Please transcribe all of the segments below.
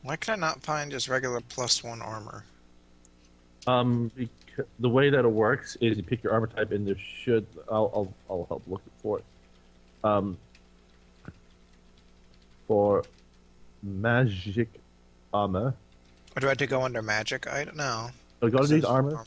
Why can I not find just regular +1 armor? The way that it works is you pick your armor type, and there should I'll help look for it. Um, for magic armor, Or do I have to go under magic? I don't know. so go It underneath says armor,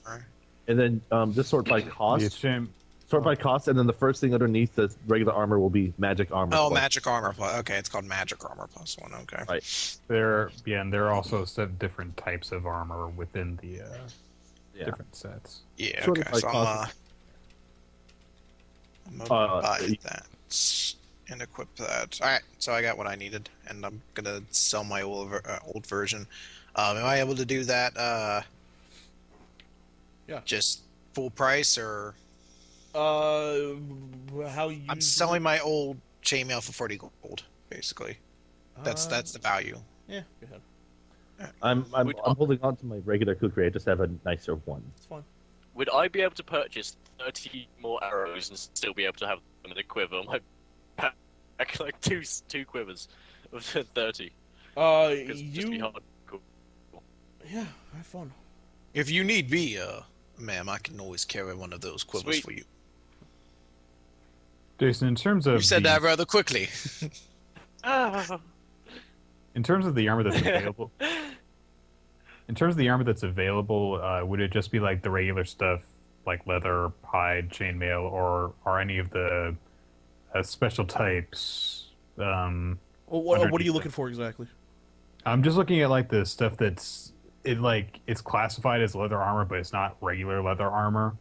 and then just sort by cost. shame. Sort by cost, and then the first thing underneath the regular armor will be magic armor. Oh, plus. magic armor plus. Okay, it's called magic armor +1. Okay. Right. And there are also different types of armor within the different sets. Yeah. Sort Okay. of like So cost. I'm gonna buy that and equip that. All right. So I got what I needed, and I'm gonna sell my old version. Am I able to do that? Yeah. Just full price or? How you? I'm selling my old chainmail for 40 gold, basically. That's the value. Yeah, go ahead. I'm holding on to my regular kukri. I just have a nicer one. It's fine. Would I be able to purchase 30 more arrows and still be able to have them in a quiver? My pack, like two quivers of 30. Just be hard. Cool. Yeah, have fun. If you need me, ma'am, I can always carry one of those quivers Sweet. for you. Jason, in terms of You said that rather quickly. in terms of the armor that's available, would it just be like the regular stuff, like leather, hide, chainmail, or are any of the special types? Well, what are you looking for exactly? I'm just looking at like the stuff it's classified as leather armor, but it's not regular leather armor.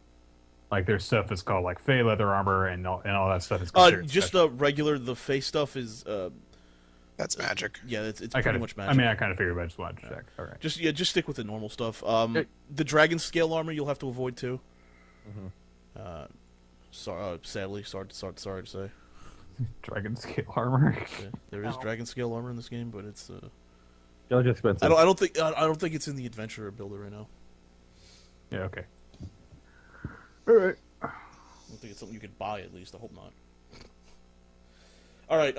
Like there's stuff that's called like Fey leather armor and all that stuff is considered just special. regular the face stuff is That's magic. yeah, it's pretty much magic. I mean, I kind of figured, but I just wanted to check. All right. Just stick with the normal stuff. The dragon scale armor you'll have to avoid too. Sadly, sorry to say. Dragon scale armor. Yeah, there is dragon scale armor in this game, but it's It's expensive. I don't think it's in the adventurer builder right now. Yeah. Okay. All right. I don't think it's something you could buy, at least. I hope not. All right.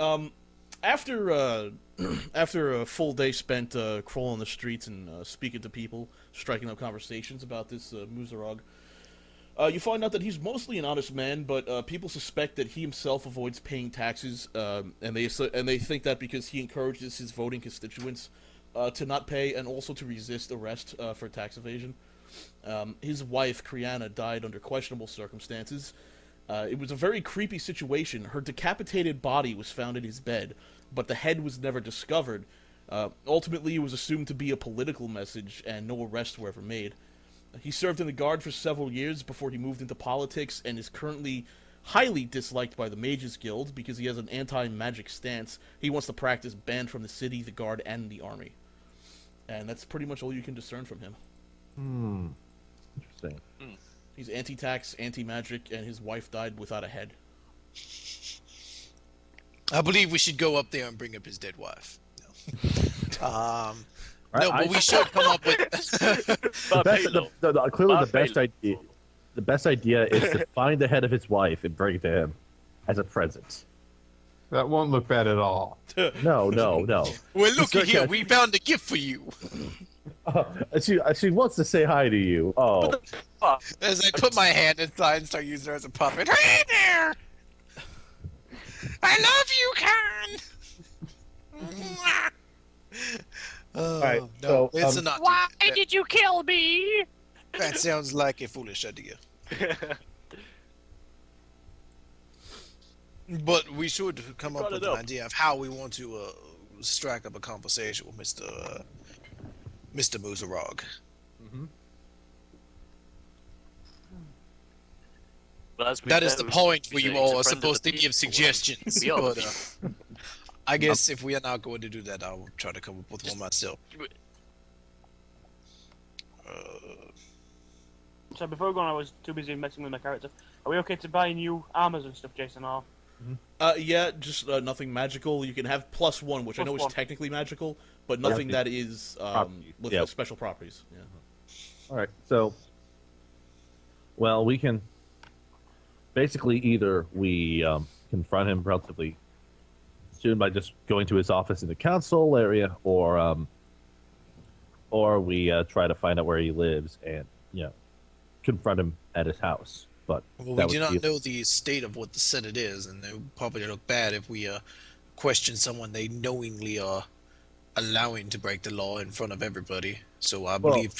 After a full day spent crawling the streets and speaking to people, striking up conversations about this Muzarog, you find out that he's mostly an honest man, but people suspect that he himself avoids paying taxes, and they think that because he encourages his voting constituents to not pay and also to resist arrest for tax evasion. His wife, Kriana, died under questionable circumstances. It was a very creepy situation. Her decapitated body was found in his bed, but the head was never discovered. Ultimately, it was assumed to be a political message, and no arrests were ever made. He served in the Guard for several years before he moved into politics, and is currently highly disliked by the Mages Guild because he has an anti-magic stance. He wants the practice banned from the city, the Guard, and the army. And that's pretty much all you can discern from him. Interesting. He's anti-tax, anti-magic, and his wife died without a head. I believe we should go up there and bring up his dead wife. No, no, but we should come up with. Clearly, the best idea is to find the head of his wife and bring it to him as a present. That won't look bad at all. No. Well, looky here, we found a gift for you. She wants to say hi to you. Oh, As I put my hand inside and start using her as a puppet. Hey there! I love you, Khan! Alright, No, so, it's not. Why did you kill me? That sounds like a foolish idea. But we should come up with an idea of how we want to strike up a conversation with Mr. Muzarog. That is the point where you all are supposed to give suggestions. But, I guess if we are not going to do that, I'll try to come up with one myself. So before going, I was too busy messing with my character. Are we okay to buy new armors and stuff, Jason? Or Yeah, just nothing magical. You can have +1, which I know is technically magical, but nothing that is with special properties. Yeah. all right. So, well, we can basically either we confront him relatively soon by just going to his office in the council area, or or we try to find out where he lives and confront him at his house. But well, we do not know the state of what the Senate is, and it would probably look bad if we question someone they knowingly are allowing to break the law in front of everybody. So I believe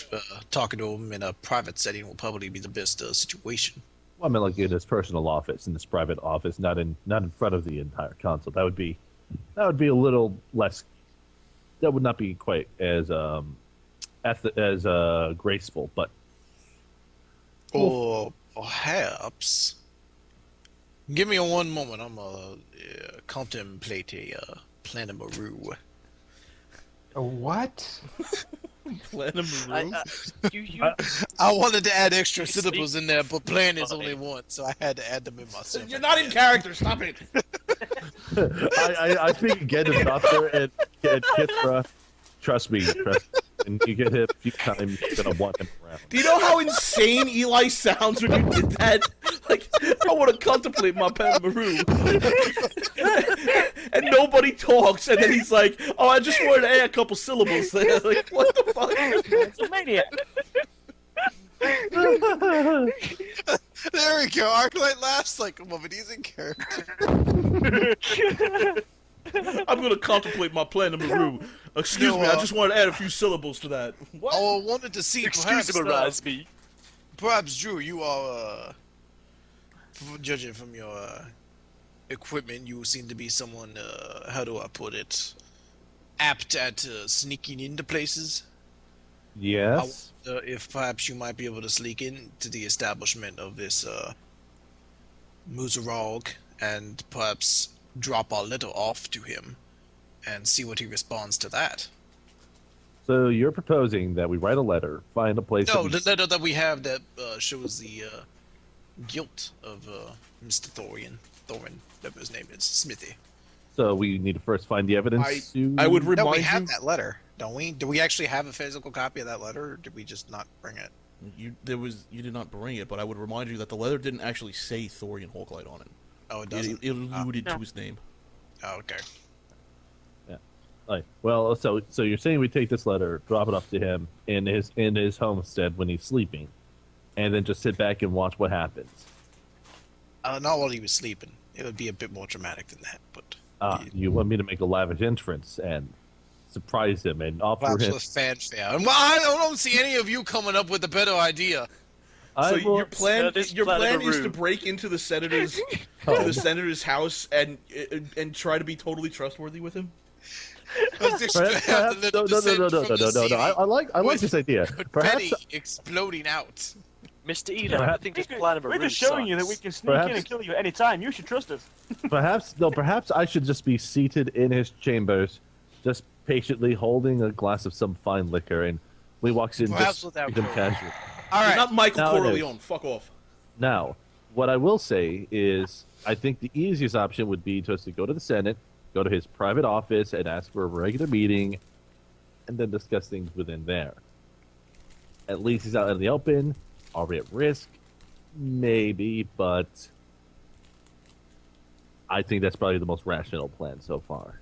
talking to him in a private setting will probably be the best situation. Well, I mean, like in his personal office, in his private office, not in front of the entire council. That would be a little less. That would not be quite as graceful, but. Or perhaps. Give me one moment. I'm contemplate a plan of Maru. A what? Plan of Maru? I wanted to add extra syllables in there, but plan is only one, so I had to add them in myself. You're not in character. Stop it. I speak again to Doctor and Kithra. Trust me. And you get hit a few times, you're gonna want him around. Do you know how insane Eli sounds when you did that? Like, I want to contemplate my Panamaru. And nobody talks, and then he's like, oh, I just wanted to add a couple syllables there. Like, what the fuck? It's a maniac. There we go. Arclight laughs like a moment. He's in character. I'm going to contemplate my plan of Maru. Excuse me, I just wanted to add a few syllables to that. What? I wanted to see perhaps, me. Perhaps, Drew, you are, judging from your equipment, you seem to be someone, how do I put it, apt at sneaking into places. Yes. I wonder if perhaps you might be able to sneak into the establishment of this Muzarog and perhaps drop our letter off to him and see what he responds to that. So you're proposing that we write a letter, find a place... No, the letter that we have that shows the guilt of Mr. Thorin, whatever his name is, Smithy. So we need to first find the evidence. I would remind No, we you... have that letter, don't we? Do we actually have a physical copy of that letter, or did we just not bring it? You did not bring it, but I would remind you that the letter didn't actually say Thorian Hawklight on it. Oh, it doesn't? It alluded to his name. Oh, okay. Yeah. Right. Well, so you're saying we take this letter, drop it off to him in his homestead when he's sleeping, and then just sit back and watch what happens. Not while he was sleeping. It would be a bit more dramatic than that, but... You want me to make a lavish entrance and surprise him and offer perhaps him... with fanfare. Well, I don't see any of you coming up with a better idea. So your plan is to break into the senator's house and try to be totally trustworthy with him. No. I like this idea. Perhaps exploding out. Mr. Eden, I think this plan of a We're just showing you that we can sneak in and kill you at any time. You should trust us. Perhaps I should just be seated in his chambers, just patiently holding a glass of some fine liquor, and when he walks in, perhaps just without him casual. All right. You're not Michael Corleone. Fuck off. Now, what I will say is, I think the easiest option would be just to go to the Senate, go to his private office, and ask for a regular meeting, and then discuss things within there. At least he's out in the open. Are we at risk? Maybe, but I think that's probably the most rational plan so far.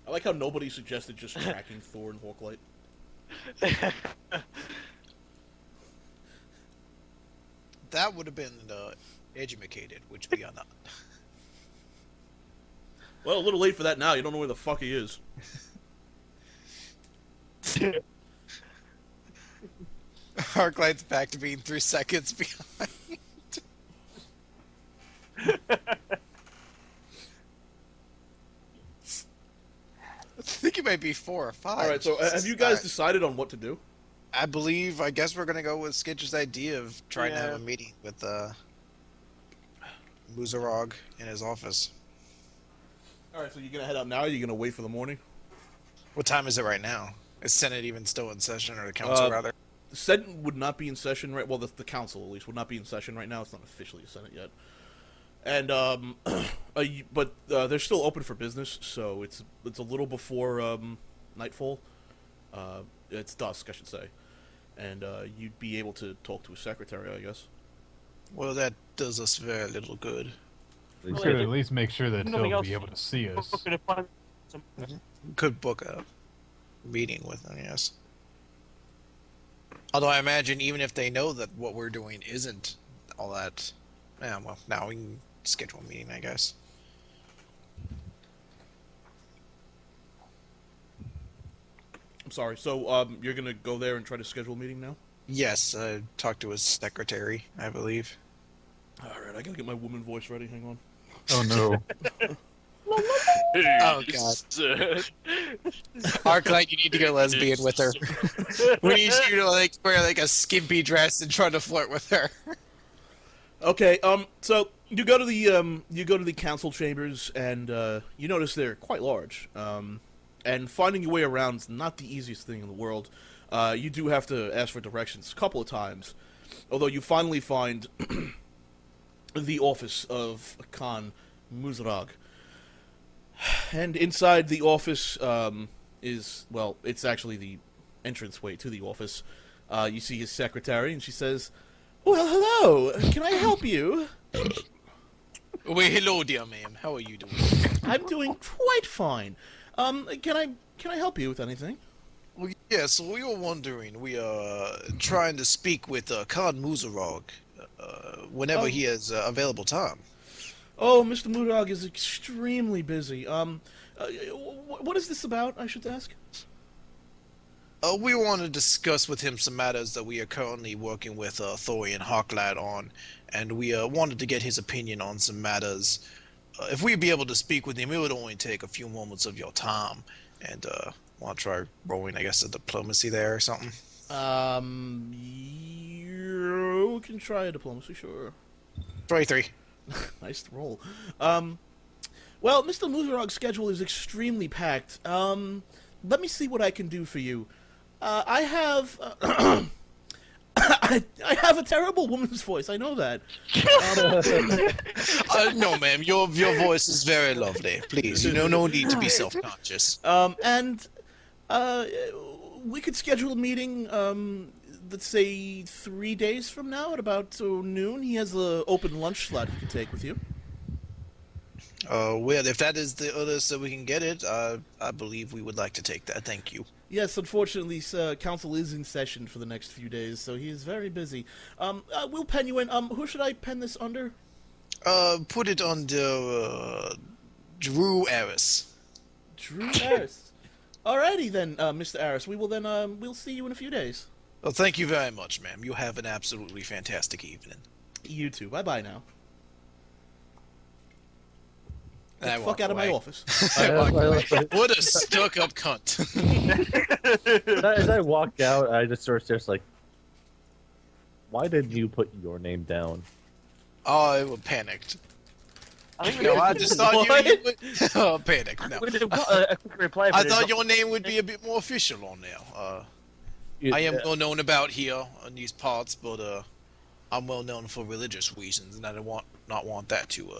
I like how nobody suggested just tracking Thor and Hawklight. That would have been educated, which we are not. Well, a little late for that now. You don't know where the fuck he is. Arclight's back to being 3 seconds behind. I think it might be 4 or 5. Alright, so have you guys decided on what to do? I guess we're gonna go with Skitch's idea of trying to have a meeting with Muzarog in his office. Alright, so you're gonna head out now, or you're gonna wait for the morning? What time is it right now? Is Senate even still in session, or the council rather? The Senate would not be in session right. Well, the council at least would not be in session right now. It's not officially a Senate yet, and but they're still open for business. So it's a little before nightfall. It's dusk, I should say, and you'd be able to talk to a secretary, I guess. Well, that does us very little good. We should at least make sure that he'll be able to see us. Could book a meeting with them, yes. Although I imagine even if they know that what we're doing isn't all that... Yeah, well, now we can schedule a meeting, I guess. I'm sorry, so you're going to go there and try to schedule a meeting now? Yes, talk to his secretary, I believe. Alright, I gotta get my woman voice ready, hang on. Oh no. Oh god. Arclight, you need to get lesbian with her. We need you to like wear like a skimpy dress and try to flirt with her. Okay, so you go to the council chambers and you notice they're quite large. And finding your way around is not the easiest thing in the world. You do have to ask for directions a couple of times. Although you finally find the office of Khan Muzrag. And inside the office is, well, it's actually the entranceway to the office. You see his secretary, and she says, "Well, hello. Can I help you?" Well, hello, dear ma'am. How are you doing? I'm doing quite fine. Can I help you with anything? Well, yeah, so we were wondering, we are trying to speak with Khan Muzrag whenever he has available time. Oh, Mr. Murag is extremely busy. What is this about, I should ask? We want to discuss with him some matters that we are currently working with Thorian Hawklad on, and we wanted to get his opinion on some matters. If we'd be able to speak with him, it would only take a few moments of your time, and want to try rolling, I guess, a diplomacy there or something? You can try a diplomacy, sure. 23. Nice roll. Well, Mr. Muzarog's schedule is extremely packed. Let me see what I can do for you. I have... I have a terrible woman's voice, I know that. No, ma'am, your voice is very lovely. Please, no need to be self-conscious. And we could schedule a meeting, let's say 3 days from now at about noon. He has an open lunch slot he can take with you. Well, if that is the earliest that we can get it, I believe we would like to take that. Thank you. Yes, unfortunately, council is in session for the next few days, so he is very busy. We'll pen you in. Who should I pen this under? Put it under, Drew Aris. Drew Aris. Alrighty then, Mr. Aris. We will then, we'll see you in a few days. Well, thank you very much, ma'am. You have an absolutely fantastic evening. You too. Bye-bye now. Get the fuck out of my office. What a stuck-up cunt. As I walk out, I just sort of just like, why didn't you put your name down? Oh, I was panicked. I think I just thought you would... Oh, panicked. No. we did a quick replay. I thought your name would be a bit more official on there. I am well known about here in these parts, but I'm well known for religious reasons, and I don't not want that to